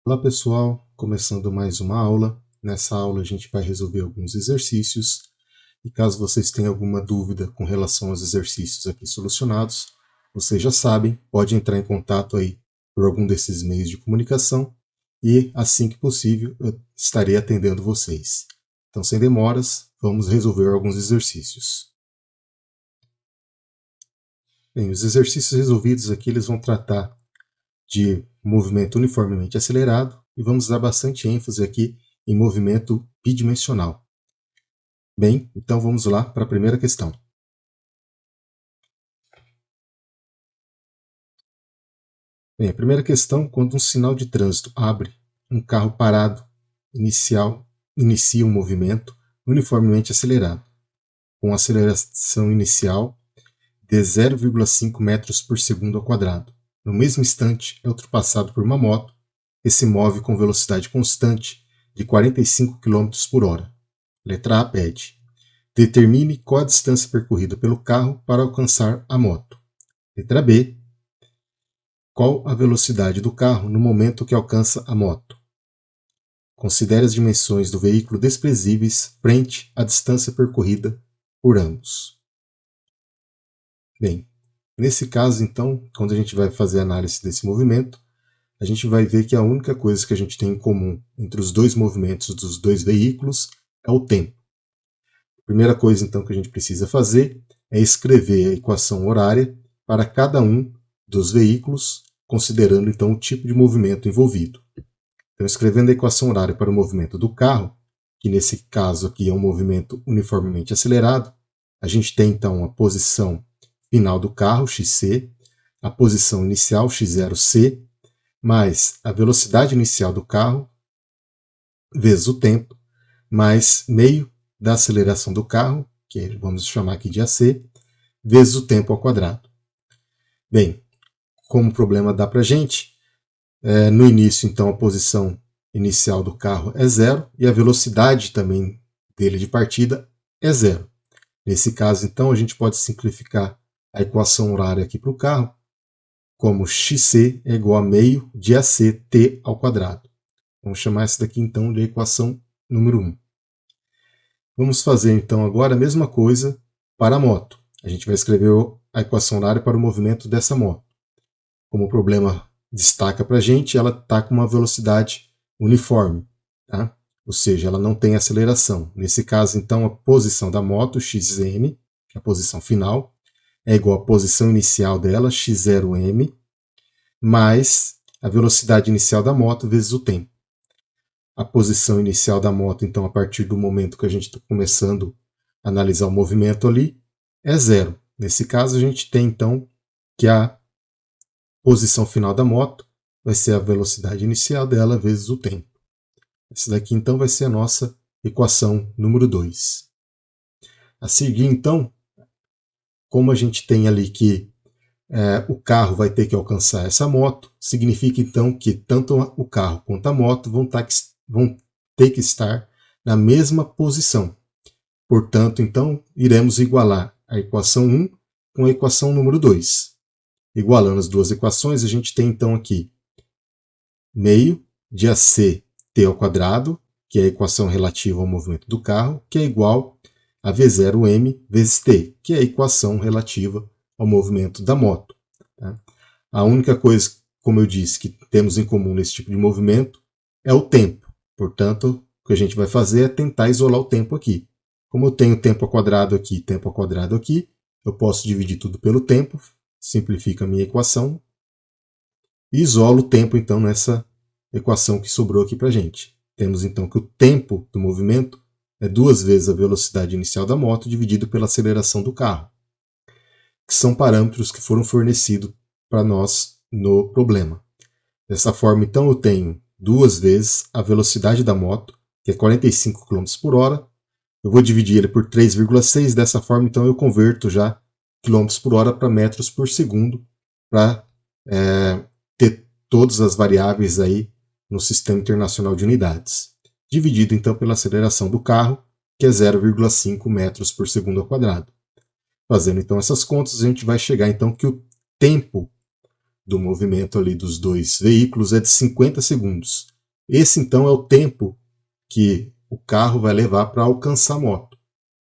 Olá pessoal, começando mais uma aula. Nessa aula a gente vai resolver alguns exercícios e caso vocês tenham alguma dúvida com relação aos exercícios aqui solucionados, vocês já sabem, pode entrar em contato aí por algum desses meios de comunicação e assim que possível eu estarei atendendo vocês. Então sem demoras, vamos resolver alguns exercícios. Bem, os exercícios resolvidos aqui eles vão tratar de movimento uniformemente acelerado e vamos dar bastante ênfase aqui em movimento bidimensional. Bem, então vamos lá para a primeira questão. Bem, a primeira questão, quando um sinal de trânsito abre, um carro parado inicia um movimento uniformemente acelerado, com aceleração inicial de 0,5 metros por segundo ao quadrado. No mesmo instante, é ultrapassado por uma moto que se move com velocidade constante de 45 km por hora. Letra A pede: determine qual a distância percorrida pelo carro para alcançar a moto. Letra B: qual a velocidade do carro no momento que alcança a moto? Considere as dimensões do veículo desprezíveis frente à distância percorrida por ambos. Bem, nesse caso, então, quando a gente vai fazer a análise desse movimento, a gente vai ver que a única coisa que a gente tem em comum entre os dois movimentos dos dois veículos é o tempo. A primeira coisa, então, que a gente precisa fazer é escrever a equação horária para cada um dos veículos, considerando, então, o tipo de movimento envolvido. Então, escrevendo a equação horária para o movimento do carro, que nesse caso aqui é um movimento uniformemente acelerado, a gente tem, então, a posição final do carro, xc, a posição inicial, x0c, mais a velocidade inicial do carro, vezes o tempo, mais meio da aceleração do carro, que vamos chamar aqui de AC, vezes o tempo ao quadrado. Bem, como o problema dá para a gente, no início, então, a posição inicial do carro é 0 e a velocidade também dele de partida é 0. Nesse caso, então, a gente pode simplificar a equação horária aqui para o carro, como xc é igual a meio de ACT ao quadrado. Vamos chamar essa daqui, então, de equação número 1. Vamos fazer, então, agora a mesma coisa para a moto. A gente vai escrever a equação horária para o movimento dessa moto. Como o problema destaca para a gente, ela está com uma velocidade uniforme, tá? Ou seja, ela não tem aceleração. Nesse caso, então, a posição da moto, xm, que é a posição final, é igual à posição inicial dela, x0m, mais a velocidade inicial da moto vezes o tempo. A posição inicial da moto, então, a partir do momento que a gente está começando a analisar o movimento ali, é 0. Nesse caso, a gente tem, então, que a posição final da moto vai ser a velocidade inicial dela vezes o tempo. Essa daqui, então, vai ser a nossa equação número 2. A seguir, então, como a gente tem ali que o carro vai ter que alcançar essa moto, significa então que tanto o carro quanto a moto vão ter que estar na mesma posição. Portanto, então, iremos igualar a equação 1 com a equação número 2. Igualando as duas equações, a gente tem então aqui meio de AC t ao quadrado, que é a equação relativa ao movimento do carro, que é igual a V0m vezes t, que é a equação relativa ao movimento da moto. Tá? A única coisa, como eu disse, que temos em comum nesse tipo de movimento é o tempo. Portanto, o que a gente vai fazer é tentar isolar o tempo aqui. Como eu tenho tempo ao quadrado aqui, eu posso dividir tudo pelo tempo, simplifica a minha equação e isolo o tempo, então, nessa equação que sobrou aqui para a gente. Temos, então, que o tempo do movimento é 2 vezes a velocidade inicial da moto dividido pela aceleração do carro, que são parâmetros que foram fornecidos para nós no problema. Dessa forma, então, eu tenho 2 vezes a velocidade da moto, que é 45 km por hora. Eu vou dividir ele por 3,6, dessa forma, então, eu converto já km por hora para metros por segundo, para ter todas as variáveis aí no Sistema Internacional de Unidades. Dividido, então, pela aceleração do carro, que é 0,5 metros por segundo ao quadrado. Fazendo, então, essas contas, a gente vai chegar, então, que o tempo do movimento ali dos dois veículos é de 50 segundos. Esse então é o tempo que o carro vai levar para alcançar a moto.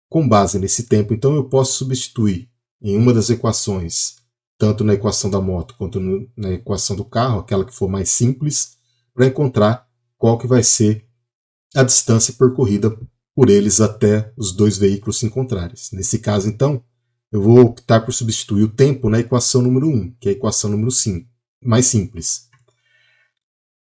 Com base nesse tempo, então, eu posso substituir em uma das equações, tanto na equação da moto quanto na equação do carro, aquela que for mais simples, para encontrar qual que vai ser a distância percorrida por eles até os dois veículos se encontrarem. Nesse caso, então, eu vou optar por substituir o tempo na equação número 1, que é a equação número 5, mais simples.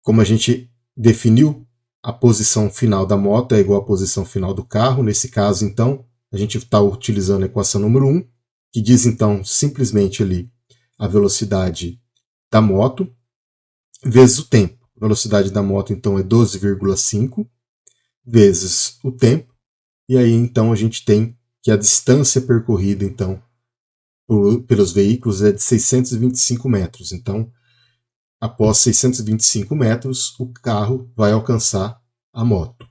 Como a gente definiu, a posição final da moto é igual à posição final do carro. Nesse caso, então, a gente está utilizando a equação número 1, que diz, então, simplesmente ali a velocidade da moto vezes o tempo. A velocidade da moto, então, é 12,5 vezes o tempo. E aí, então, a gente tem que a distância percorrida, então, pelos veículos é de 625 metros. Então, após 625 metros, o carro vai alcançar a moto.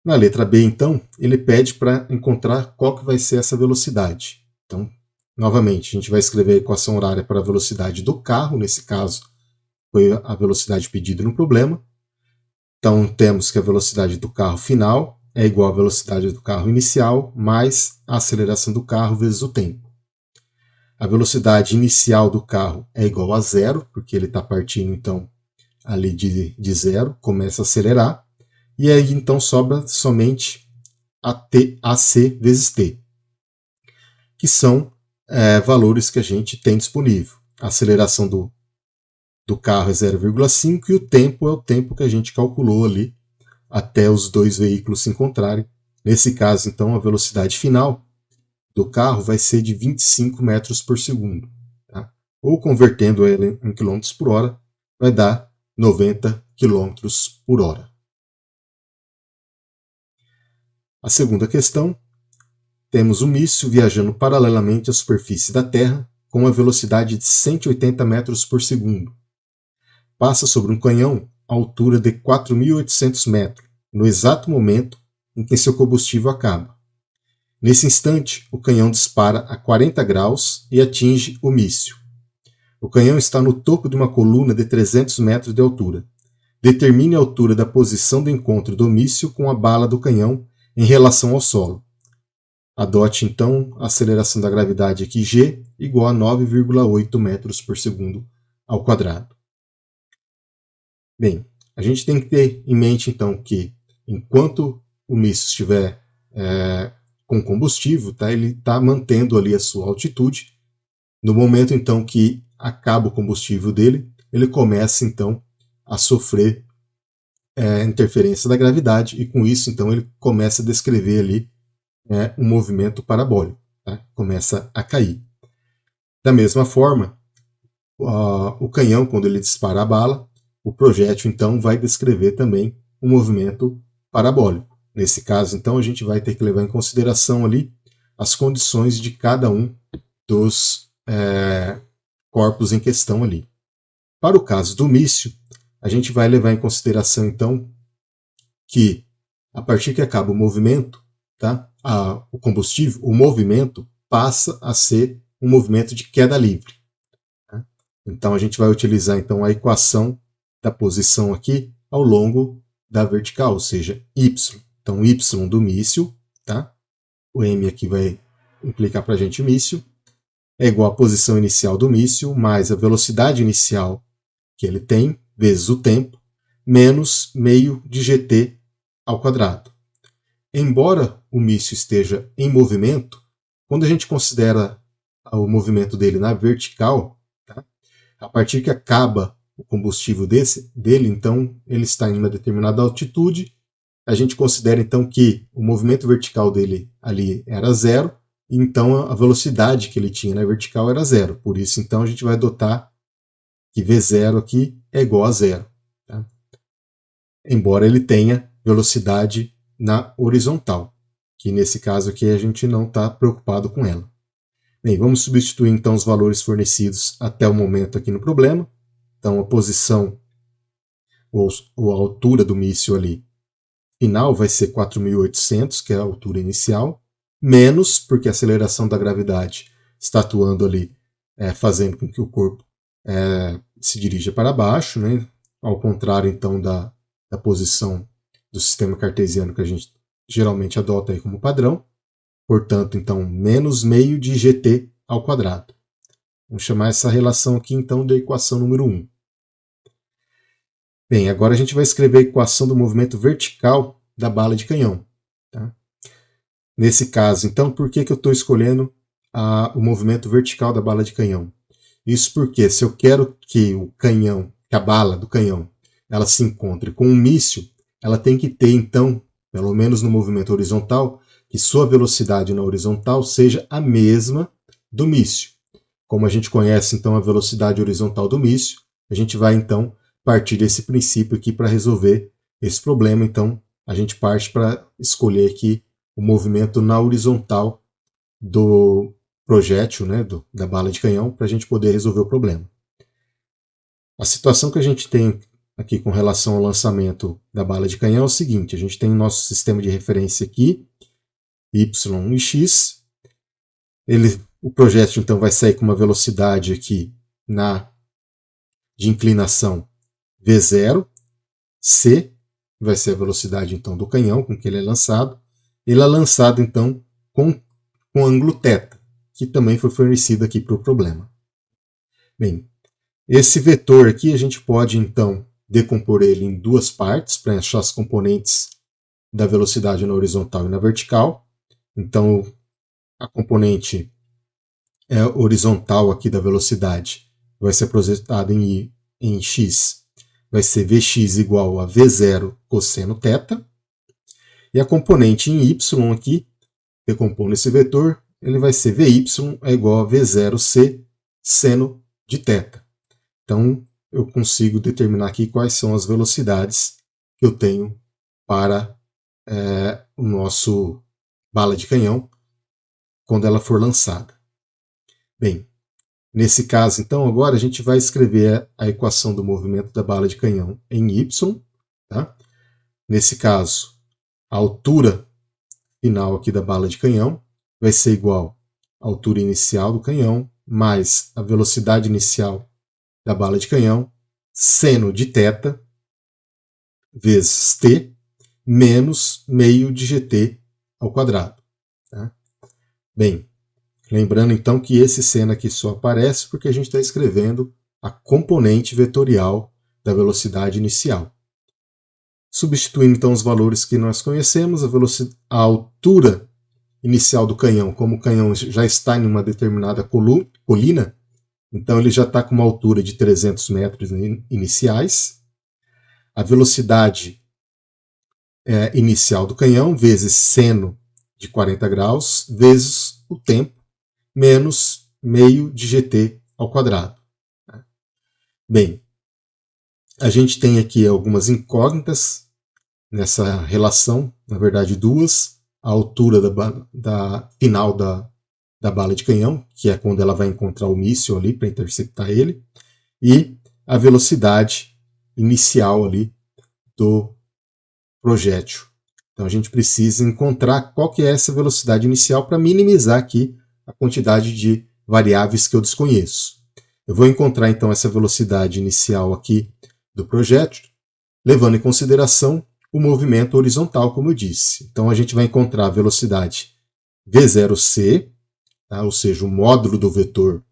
Na letra B, então, ele pede para encontrar qual que vai ser essa velocidade. Então, novamente, a gente vai escrever a equação horária para a velocidade do carro, nesse caso, foi a velocidade pedida no problema. Então, temos que a velocidade do carro final é igual à velocidade do carro inicial mais a aceleração do carro vezes o tempo. A velocidade inicial do carro é igual a zero, porque ele está partindo, então, ali de zero, começa a acelerar. E aí, então, sobra somente AC vezes T, que são valores que a gente tem disponível. A aceleração do carro é 0,5 e o tempo é o tempo que a gente calculou ali até os dois veículos se encontrarem. Nesse caso, então, a velocidade final do carro vai ser de 25 metros por segundo. Tá? Ou convertendo ela em km por hora, vai dar 90 km por hora. A segunda questão, temos um míssil viajando paralelamente à superfície da Terra com uma velocidade de 180 metros por segundo. Passa sobre um canhão a altura de 4.800 metros, no exato momento em que seu combustível acaba. Nesse instante, o canhão dispara a 40 graus e atinge o míssil. O canhão está no topo de uma coluna de 300 metros de altura. Determine a altura da posição do encontro do míssil com a bala do canhão em relação ao solo. Adote, então, a aceleração da gravidade aqui, g, igual a 9,8 metros por segundo ao quadrado. Bem, a gente tem que ter em mente, então, que enquanto o míssil estiver com combustível, tá, ele está mantendo ali a sua altitude. No momento, então, que acaba o combustível dele, ele começa, então, a sofrer interferência da gravidade e, com isso, então, ele começa a descrever ali um movimento parabólico, tá? Começa a cair. Da mesma forma, o canhão, quando ele dispara a bala, o projétil, então, vai descrever também um movimento parabólico. Nesse caso, então, a gente vai ter que levar em consideração ali as condições de cada um dos corpos em questão ali. Para o caso do míssil, a gente vai levar em consideração, então, que a partir que acaba o movimento, tá? O combustível, o movimento passa a ser um movimento de queda livre. Tá? Então a gente vai utilizar então a equação da posição aqui ao longo da vertical, ou seja, y. Então y do míssil, tá? O m aqui vai implicar para a gente o míssil, é igual à posição inicial do míssil mais a velocidade inicial que ele tem, vezes o tempo, menos meio de gt ao quadrado. Embora o míssil esteja em movimento, quando a gente considera o movimento dele na vertical, tá? A partir que acaba o combustível dele, então ele está em uma determinada altitude, a gente considera então que o movimento vertical dele ali era zero, então a velocidade que ele tinha na vertical era zero. Por isso, então, a gente vai adotar que V0 aqui é igual a zero. Tá? Embora ele tenha velocidade na horizontal, que nesse caso aqui a gente não está preocupado com ela. Bem, vamos substituir então os valores fornecidos até o momento aqui no problema. Então a posição ou a altura do míssil ali final vai ser 4.800, que é a altura inicial, menos, porque a aceleração da gravidade está atuando ali, fazendo com que o corpo se dirija para baixo, né? ao contrário então da posição do sistema cartesiano que a gente geralmente adota aí como padrão. Portanto, então, menos meio de gt ao quadrado. Vamos chamar essa relação aqui então da equação número 1. Bem, agora a gente vai escrever a equação do movimento vertical da bala de canhão. Tá? Nesse caso, então, por que eu estou escolhendo o movimento vertical da bala de canhão? Isso porque se eu quero que o canhão, que a bala do canhão, ela se encontre com um míssil, ela tem que ter, então, pelo menos no movimento horizontal, que sua velocidade na horizontal seja a mesma do míssil. Como a gente conhece, então, a velocidade horizontal do míssil, a gente vai, então, partir desse princípio aqui para resolver esse problema. Então, a gente parte para escolher aqui o movimento na horizontal do projétil, né, da bala de canhão, para a gente poder resolver o problema. A situação que a gente tem aqui com relação ao lançamento da bala de canhão é o seguinte: a gente tem o nosso sistema de referência aqui, y e x. O projétil então vai sair com uma velocidade aqui de inclinação v0, c vai ser a velocidade então do canhão com que ele é lançado. Ele é lançado então com ângulo θ, que também foi fornecido aqui para o problema. Bem, esse vetor aqui a gente pode então decompor ele em duas partes para achar as componentes da velocidade na horizontal e na vertical. Então, a componente horizontal aqui da velocidade vai ser projetada em x, vai ser Vx igual a V0 cosseno θ. E a componente em y aqui, decompondo esse vetor, ele vai ser Vy é igual a V0c seno de θ. Então, eu consigo determinar aqui quais são as velocidades que eu tenho para o nosso bala de canhão quando ela for lançada. Bem, nesse caso, então, agora a gente vai escrever a equação do movimento da bala de canhão em y. Tá? Nesse caso, a altura final aqui da bala de canhão vai ser igual à altura inicial do canhão mais a velocidade inicial da bala de canhão, seno de θ, vezes t, menos meio de gt ao quadrado. Tá? Bem, lembrando então que esse seno aqui só aparece porque a gente está escrevendo a componente vetorial da velocidade inicial. Substituindo então os valores que nós conhecemos, a altura inicial do canhão, como o canhão já está em uma determinada colina, então ele já está com uma altura de 300 metros iniciais. A velocidade inicial do canhão, vezes seno de 40 graus, vezes o tempo, menos meio de gt ao quadrado. Bem, a gente tem aqui algumas incógnitas nessa relação, na verdade duas: a altura da final da bala de canhão, que é quando ela vai encontrar o míssil ali para interceptar ele, e a velocidade inicial ali do projétil. Então a gente precisa encontrar qual que é essa velocidade inicial para minimizar aqui a quantidade de variáveis que eu desconheço. Eu vou encontrar então essa velocidade inicial aqui do projétil, levando em consideração o movimento horizontal, como eu disse. Então a gente vai encontrar a velocidade V0c, tá? Ou seja, o módulo do vetor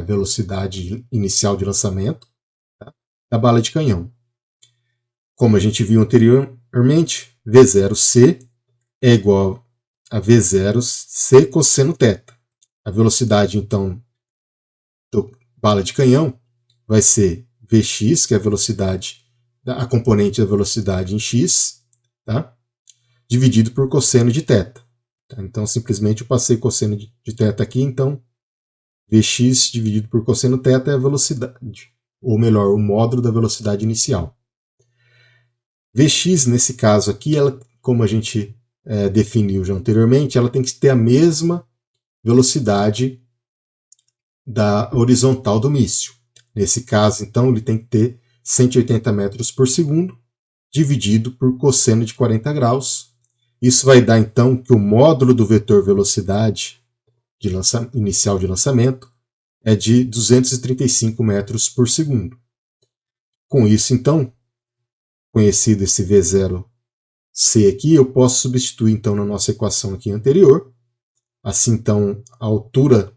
velocidade inicial de lançamento, tá? Da bala de canhão. Como a gente viu anteriormente, V0c é igual a V0c cosseno θ. A velocidade, então, da bala de canhão vai ser Vx, que é a velocidade, a componente da velocidade em x, tá? Dividido por cosseno de θ. Tá? Então, simplesmente eu passei cosseno de θ aqui, então Vx dividido por cosseno θ é a velocidade, ou melhor, o módulo da velocidade inicial. Vx, nesse caso aqui, ela, como a gente definiu já anteriormente, ela tem que ter a mesma velocidade da horizontal do míssil. Nesse caso, então, ele tem que ter 180 metros por segundo, dividido por cosseno de 40 graus. Isso vai dar, então, que o módulo do vetor velocidade inicial de lançamento é de 235 metros por segundo. Com isso, então, conhecido esse V0C aqui, eu posso substituir então na nossa equação aqui anterior. Assim, então, a altura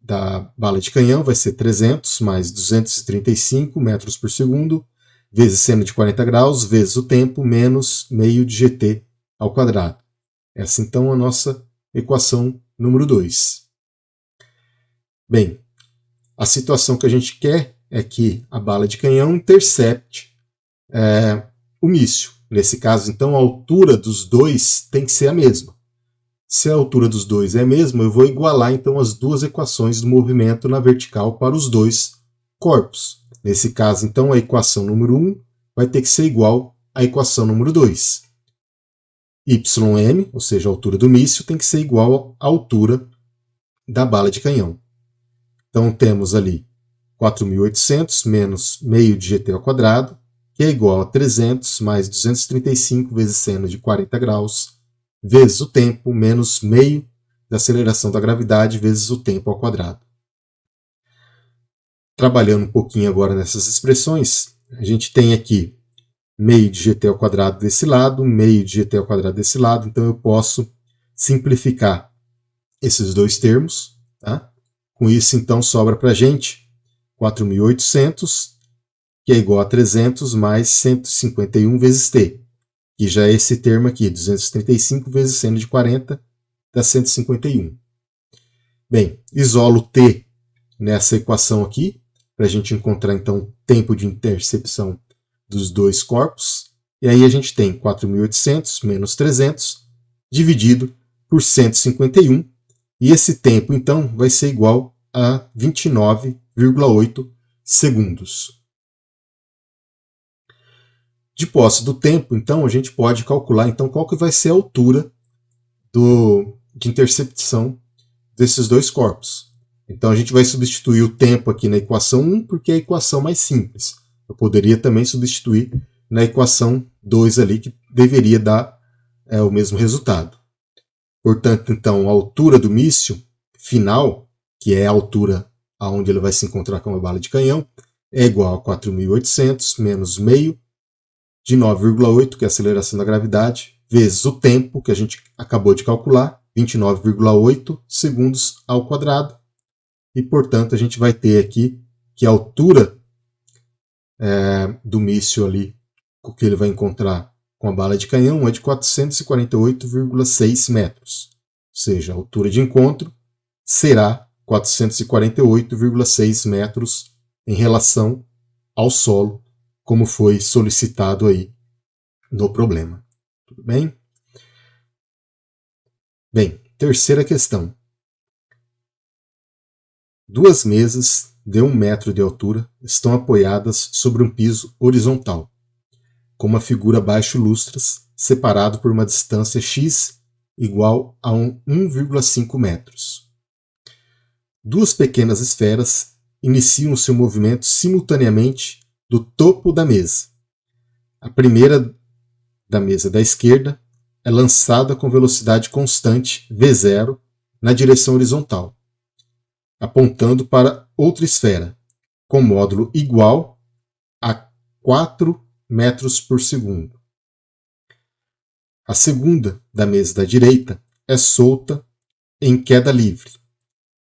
da bala de canhão vai ser 300 mais 235 metros por segundo, vezes seno de 40 graus, vezes o tempo, menos meio de GT ao quadrado. Essa, então, é a nossa equação número 2. Bem, a situação que a gente quer é que a bala de canhão intercepte o míssil. Nesse caso, então, a altura dos dois tem que ser a mesma. Se a altura dos dois é a mesma, eu vou igualar então as duas equações do movimento na vertical para os dois corpos. Nesse caso, então, a equação número 1 vai ter que ser igual à equação número 2. YM, ou seja, a altura do míssil, tem que ser igual à altura da bala de canhão. Então temos ali 4.800 menos meio de GT ao quadrado, que é igual a 300 mais 235 vezes seno de 40 graus, vezes o tempo, menos meio da aceleração da gravidade, vezes o tempo ao quadrado. Trabalhando um pouquinho agora nessas expressões, a gente tem aqui meio de GT ao quadrado desse lado, meio de GT ao quadrado desse lado, então eu posso simplificar esses dois termos. Tá? Com isso, então, sobra para a gente 4.800, que é igual a 300 mais 151 vezes t, que já é esse termo aqui, 235 vezes seno de 40, dá 151. Bem, isolo t nessa equação aqui, para a gente encontrar, então, o tempo de intercepção dos dois corpos. E aí a gente tem 4.800 menos 300, dividido por 151. E esse tempo, então, vai ser igual a 29,8 segundos. De posse do tempo, então, a gente pode calcular então, qual que vai ser a altura de intercepção desses dois corpos. Então, a gente vai substituir o tempo aqui na equação 1, porque é a equação mais simples. Eu poderia também substituir na equação 2 ali, que deveria dar o mesmo resultado. Portanto, então, a altura do míssil final, que é a altura aonde ele vai se encontrar com a bala de canhão, é igual a 4.800 menos meio de 9,8, que é a aceleração da gravidade, vezes o tempo, que a gente acabou de calcular, 29,8 segundos ao quadrado. E, portanto, a gente vai ter aqui que a altura do míssil ali, que ele vai encontrar com a bala de canhão, é de 448,6 metros. Ou seja, a altura de encontro será 448,6 metros em relação ao solo, como foi solicitado aí no problema. Tudo bem? Bem, terceira questão. Duas mesas de 1 metro de altura estão apoiadas sobre um piso horizontal, com uma figura abaixo lustras, separado por uma distância x igual a 1,5 metros. Duas pequenas esferas iniciam seu movimento simultaneamente do topo da mesa. A primeira da mesa da esquerda é lançada com velocidade constante v0 na direção horizontal, apontando para outra esfera, com módulo igual a 4 metros por segundo. A segunda da mesa da direita é solta em queda livre.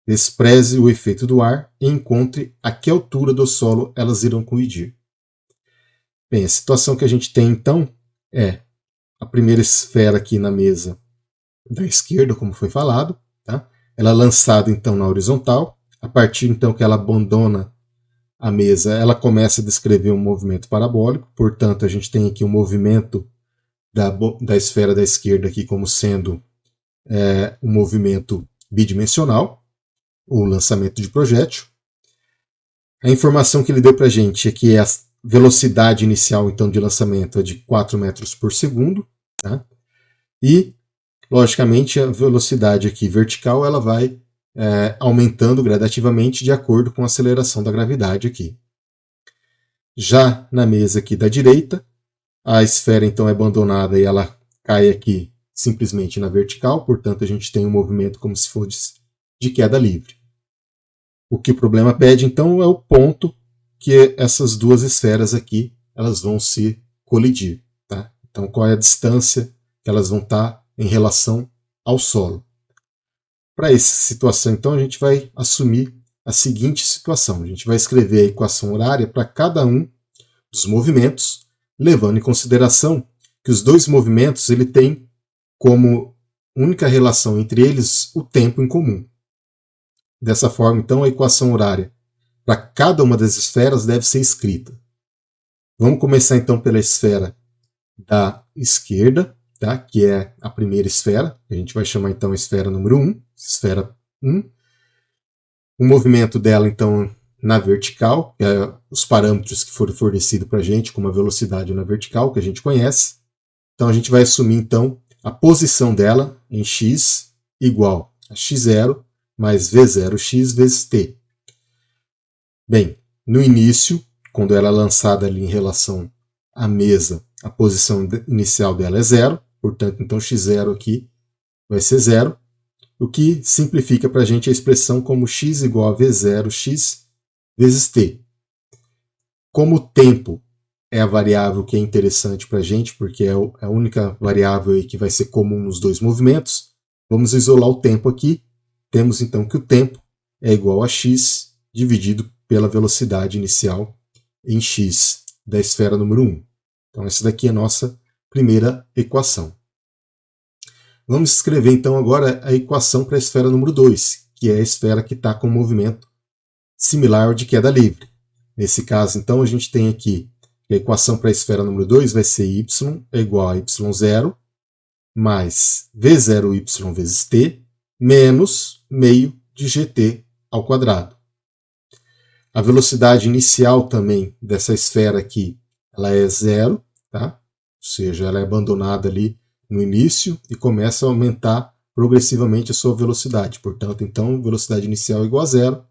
Despreze o efeito do ar e encontre a que altura do solo elas irão colidir. Bem, a situação que a gente tem então é a primeira esfera aqui na mesa da esquerda, como foi falado, tá? Ela é lançada então na horizontal. A partir então que ela abandona a mesa, ela começa a descrever um movimento parabólico. Portanto, a gente tem aqui um movimento da esfera da esquerda aqui como sendo um movimento bidimensional, ou lançamento de projétil. A informação que ele deu para a gente é que a velocidade inicial então de lançamento é de 4 metros por segundo, tá? E, logicamente, a velocidade aqui vertical ela vai aumentando gradativamente de acordo com a aceleração da gravidade aqui. Já na mesa aqui da direita, a esfera então é abandonada e ela cai aqui simplesmente na vertical, portanto a gente tem um movimento como se fosse de queda livre. O que o problema pede então é o ponto que essas duas esferas aqui elas vão se colidir. Tá? Então, qual é a distância que elas vão estar em relação ao solo? Para essa situação, então, a gente vai assumir a seguinte situação. A gente vai escrever a equação horária para cada um dos movimentos, levando em consideração que os dois movimentos ele tem como única relação entre eles o tempo em comum. Dessa forma, então, a equação horária para cada uma das esferas deve ser escrita. Vamos começar então pela esfera da esquerda, tá? Que é a primeira esfera. A gente vai chamar então a esfera número 1, esfera 1. O movimento dela, então, na vertical, que é os parâmetros que foram fornecidos para a gente, como a velocidade na vertical, que a gente conhece. Então, a gente vai assumir, então, a posição dela em x igual a x0 mais v0x vezes t. Bem, no início, quando ela é lançada ali em relação à mesa, a posição inicial dela é 0, portanto, então x0 aqui vai ser 0, o que simplifica para a gente a expressão como x igual a v0x vezes t. Como o tempo é a variável que é interessante para a gente, porque é a única variável aí que vai ser comum nos dois movimentos, vamos isolar o tempo aqui. Temos então que o tempo é igual a x dividido pela velocidade inicial em x da esfera número 1. Então essa daqui é a nossa primeira equação. Vamos escrever então agora a equação para a esfera número 2, que é a esfera que está com movimento similar ao de queda livre. Nesse caso, então, a gente tem aqui que a equação para a esfera número 2 vai ser y é igual a y0 mais v0y vezes t menos meio de gt ao quadrado. A velocidade inicial também dessa esfera aqui, ela é 0, tá? Ou seja, ela é abandonada ali no início e começa a aumentar progressivamente a sua velocidade. Portanto, então, velocidade inicial é igual a 0.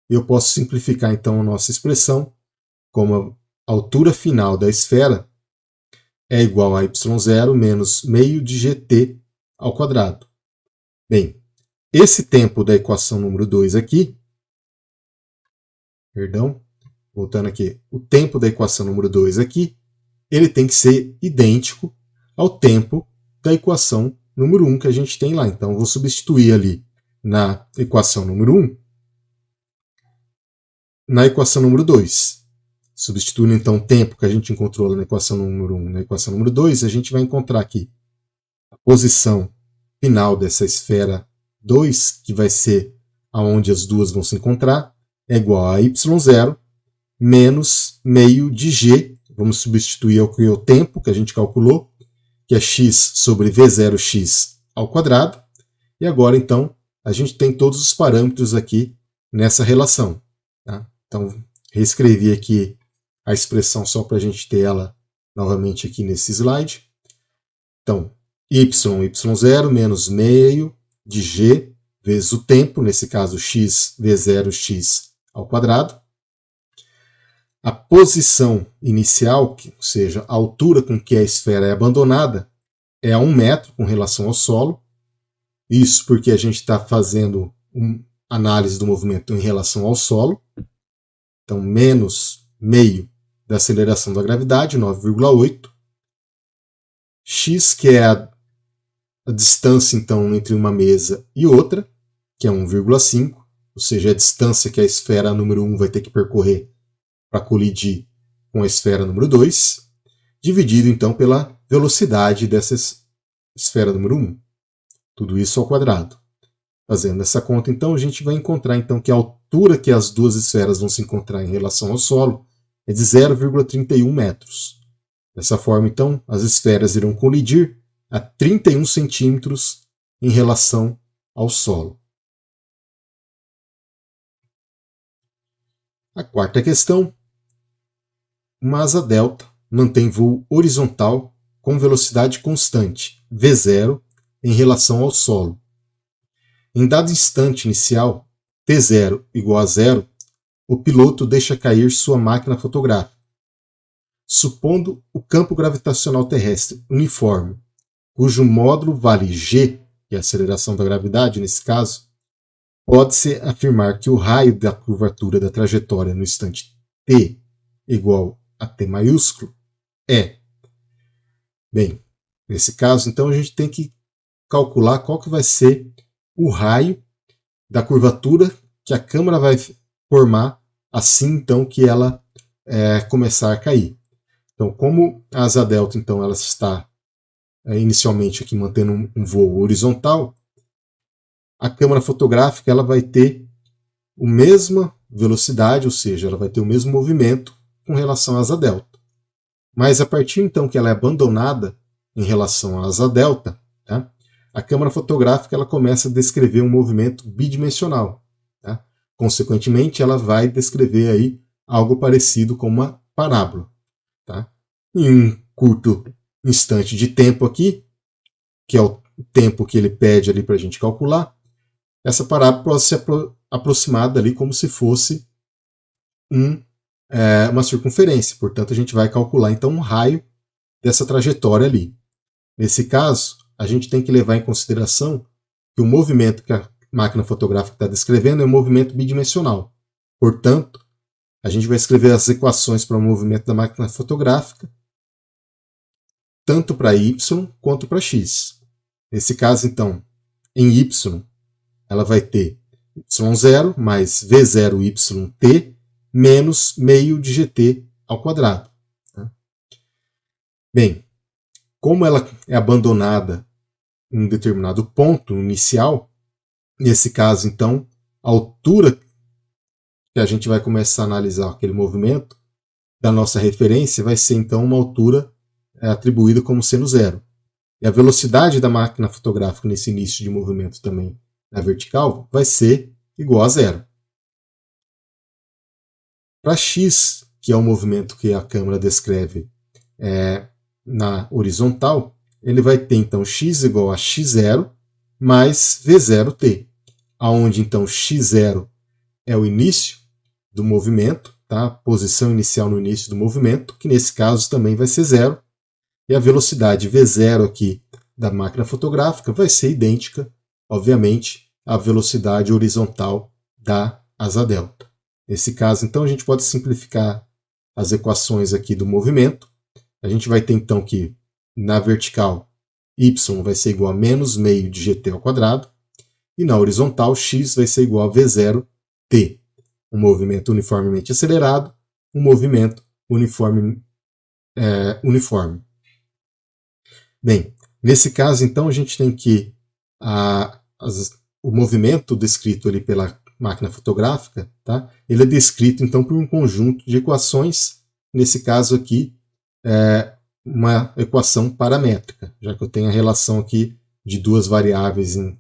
E eu posso simplificar, então, a nossa expressão como a altura final da esfera é igual a y0 menos meio de gt ao quadrado. Bem, esse tempo da equação número 2 aqui, voltando aqui, o tempo da equação número 2 aqui, ele tem que ser idêntico ao tempo da equação número 1 que a gente tem lá. Então, eu vou substituir ali na equação número 1, na equação número 2. Substituindo então o tempo que a gente encontrou lá na equação número 1 na equação número 2, a gente vai encontrar aqui a posição final dessa esfera 2, que vai ser aonde as duas vão se encontrar, é igual a y0 menos meio de g. Vamos substituir o tempo que a gente calculou, que é x sobre v0x ao quadrado. E agora, então, a gente tem todos os parâmetros aqui nessa relação. Tá? Então, reescrevi aqui a expressão só para a gente ter ela novamente aqui nesse slide. Então, y0 menos meio de g vezes o tempo, nesse caso x v0x ao quadrado. A posição inicial, ou seja, a altura com que a esfera é abandonada, é a 1 metro com relação ao solo. Isso porque a gente está fazendo uma análise do movimento em relação ao solo. Então, menos meio da aceleração da gravidade, 9,8. X, que é a distância, então, entre uma mesa e outra, que é 1,5. Ou seja, a distância que a esfera número 1 vai ter que percorrer para colidir com a esfera número 2, dividido então pela velocidade dessa esfera número 1. Tudo isso ao quadrado. Fazendo essa conta, então, a gente vai encontrar então, que a altura que as duas esferas vão se encontrar em relação ao solo é de 0,31 metros. Dessa forma, então, as esferas irão colidir a 31 centímetros em relação ao solo. A quarta questão. Uma asa delta mantém voo horizontal com velocidade constante, v0, em relação ao solo. Em dado instante inicial, t0 igual a 0, o piloto deixa cair sua máquina fotográfica. Supondo o campo gravitacional terrestre uniforme, cujo módulo vale g, que é a aceleração da gravidade nesse caso, pode-se afirmar que o raio da curvatura da trajetória no instante t igual a t maiúsculo? Bem, nesse caso, então, a gente tem que calcular qual que vai ser o raio da curvatura que a câmara vai formar assim, então, que ela começar a cair. Então, como a asa delta, então, ela está inicialmente aqui mantendo um voo horizontal, a câmara fotográfica ela vai ter a mesma velocidade, ou seja, ela vai ter o mesmo movimento com relação à asa delta. Mas a partir então que ela é abandonada em relação à asa delta, tá, a câmara fotográfica ela começa a descrever um movimento bidimensional. Tá? Consequentemente, ela vai descrever aí algo parecido com uma parábola. Tá? Em um curto instante de tempo aqui, que é o tempo que ele pede ali para a gente calcular, essa parábola pode ser aproximada ali como se fosse uma circunferência. Portanto, a gente vai calcular então um raio dessa trajetória ali. Nesse caso, a gente tem que levar em consideração que o movimento que a máquina fotográfica está descrevendo é um movimento bidimensional. Portanto, a gente vai escrever as equações para o movimento da máquina fotográfica tanto para y quanto para x. Nesse caso, então, em y, ela vai ter y0 mais v0yt menos meio de gt ao quadrado. Tá? Bem, como ela é abandonada em um determinado ponto inicial, nesse caso, então, a altura que a gente vai começar a analisar aquele movimento da nossa referência vai ser, então, uma altura atribuída como seno zero. E a velocidade da máquina fotográfica nesse início de movimento também na vertical vai ser igual a zero. Para x, que é o movimento que a câmera descreve na horizontal, ele vai ter então x igual a x0 mais v0t, aonde então x0 é o início do movimento, tá? A posição inicial no início do movimento, que nesse caso também vai ser zero, e a velocidade v0 aqui da máquina fotográfica vai ser idêntica, obviamente, à velocidade horizontal da asa delta. Nesse caso, então, a gente pode simplificar as equações aqui do movimento. A gente vai ter, então, que na vertical, y vai ser igual a menos meio de gt ao quadrado, e na horizontal, x vai ser igual a v0t. Um movimento uniformemente acelerado, um movimento uniforme. Bem, nesse caso, então, a gente tem que o movimento descrito ali pela máquina fotográfica, tá? Ele é descrito, então, por um conjunto de equações, nesse caso aqui, uma equação paramétrica, já que eu tenho a relação aqui de duas variáveis, em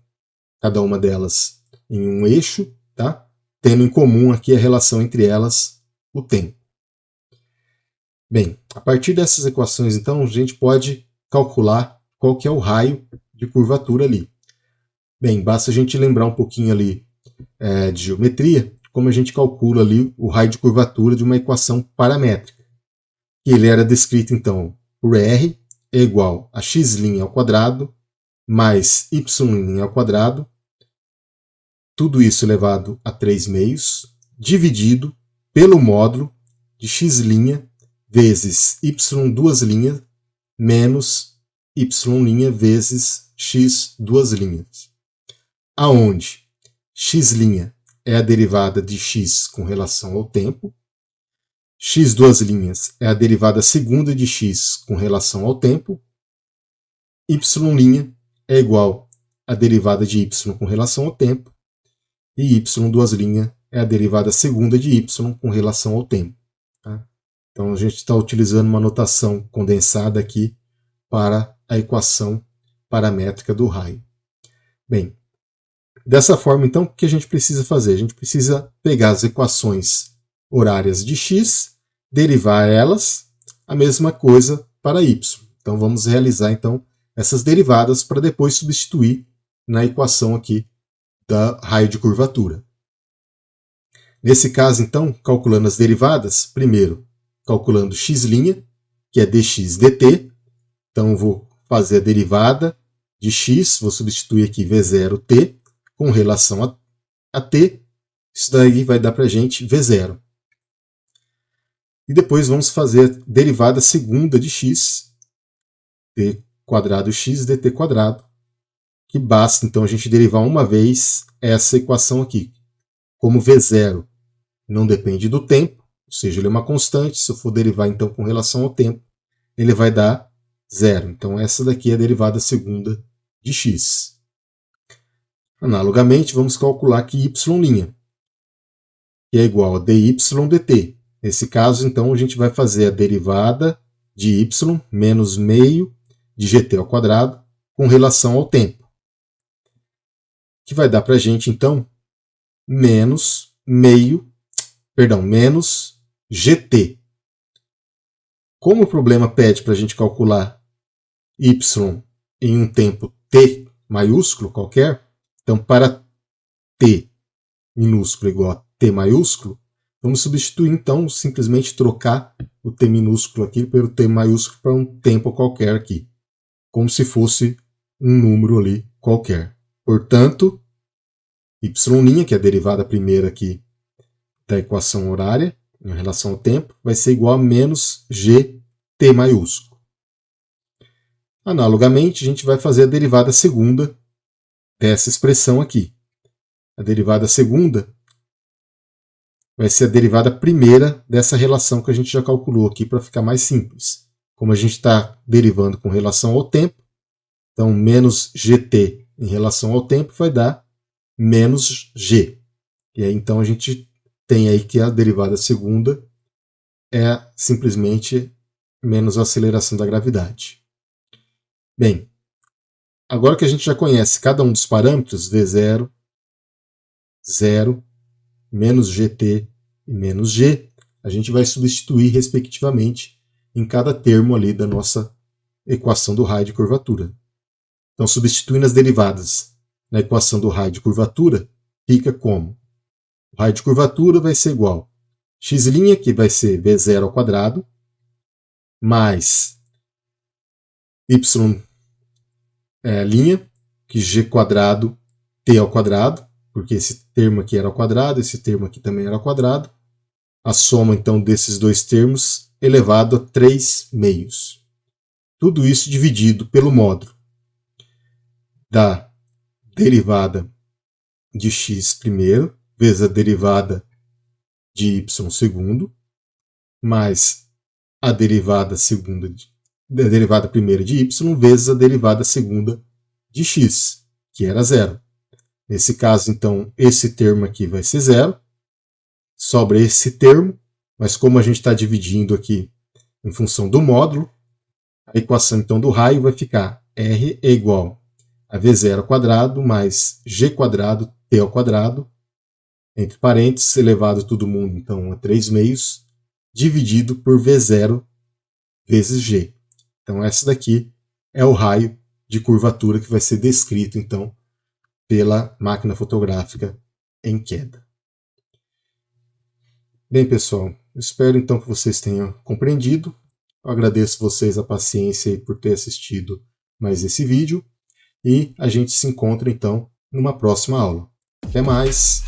cada uma delas em um eixo, tá? Tendo em comum aqui a relação entre elas, o tempo. Bem, a partir dessas equações, então, a gente pode calcular qual que é o raio de curvatura ali. Bem, basta a gente lembrar um pouquinho ali de geometria, como a gente calcula ali o raio de curvatura de uma equação paramétrica. Ele era descrito, então, por R é igual a x' ao quadrado mais y' ao quadrado, tudo isso elevado a 3 meios, dividido pelo módulo de x' vezes y duas linhas menos y' vezes x duas linhas, aonde x' é a derivada de x com relação ao tempo, x duas linhas é a derivada segunda de x com relação ao tempo, y' é igual à derivada de y com relação ao tempo, e y duas linhas é a derivada segunda de y com relação ao tempo. Tá? Então a gente está utilizando uma notação condensada aqui para a equação paramétrica do raio. Bem, dessa forma, então, o que a gente precisa fazer? A gente precisa pegar as equações horárias de x, derivar elas, a mesma coisa para y. Então vamos realizar então essas derivadas para depois substituir na equação aqui da raio de curvatura. Nesse caso, então, calculando as derivadas, primeiro calculando x', que é dx dt, então vou fazer a derivada de x, vou substituir aqui v0t com relação a t, isso daí vai dar para a gente v0. E depois vamos fazer a derivada segunda de x, t quadrado x dt quadrado, que basta então a gente derivar uma vez essa equação aqui. Como v0 não depende do tempo, ou seja, ele é uma constante, se eu for derivar então com relação ao tempo, ele vai dar 0. Então essa daqui é a derivada segunda de x. Analogamente, vamos calcular aqui y', que é igual a dy dt. Nesse caso, então, a gente vai fazer a derivada de y menos meio de gt ao quadrado com relação ao tempo. Que vai dar para a gente, então, menos gt. Como o problema pede para a gente calcular y em um tempo t maiúsculo qualquer, então para t minúsculo igual a t maiúsculo, vamos substituir então, simplesmente trocar o t minúsculo aqui pelo t maiúsculo para um tempo qualquer aqui, como se fosse um número ali qualquer. Portanto, y', que é a derivada primeira aqui da equação horária, em relação ao tempo, vai ser igual a menos gt maiúsculo. Analogamente, a gente vai fazer a derivada segunda dessa expressão aqui. A derivada segunda vai ser a derivada primeira dessa relação que a gente já calculou aqui para ficar mais simples. Como a gente está derivando com relação ao tempo, então menos gt em relação ao tempo vai dar menos g. E aí então a gente tem aí que a derivada segunda é simplesmente menos a aceleração da gravidade. Bem, agora que a gente já conhece cada um dos parâmetros, v0, 0, menos gt e menos g, a gente vai substituir respectivamente em cada termo ali da nossa equação do raio de curvatura. Então, substituindo as derivadas na equação do raio de curvatura, fica como? O raio de curvatura vai ser igual a x', que vai ser v0 ao quadrado, mais y', que g quadrado t ao quadrado, porque esse termo aqui era ao quadrado, esse termo aqui também era ao quadrado. A soma, então, desses dois termos elevado a 3 meios. Tudo isso dividido pelo módulo da derivada de x primeiro, vezes a derivada de y segundo, mais a derivada primeira de y, vezes a derivada segunda de x, que era 0. Nesse caso, então, esse termo aqui vai ser 0. Sobra esse termo, mas como a gente está dividindo aqui em função do módulo, a equação então do raio vai ficar R é igual a V0 ao quadrado mais G quadrado T ao quadrado, entre parênteses, elevado todo mundo então a 3 meios, dividido por V0 vezes G. Então essa daqui é o raio de curvatura que vai ser descrito então pela máquina fotográfica em queda. Bem, pessoal, espero então que vocês tenham compreendido. Eu agradeço vocês a paciência por ter assistido mais esse vídeo e a gente se encontra então numa próxima aula. Até mais!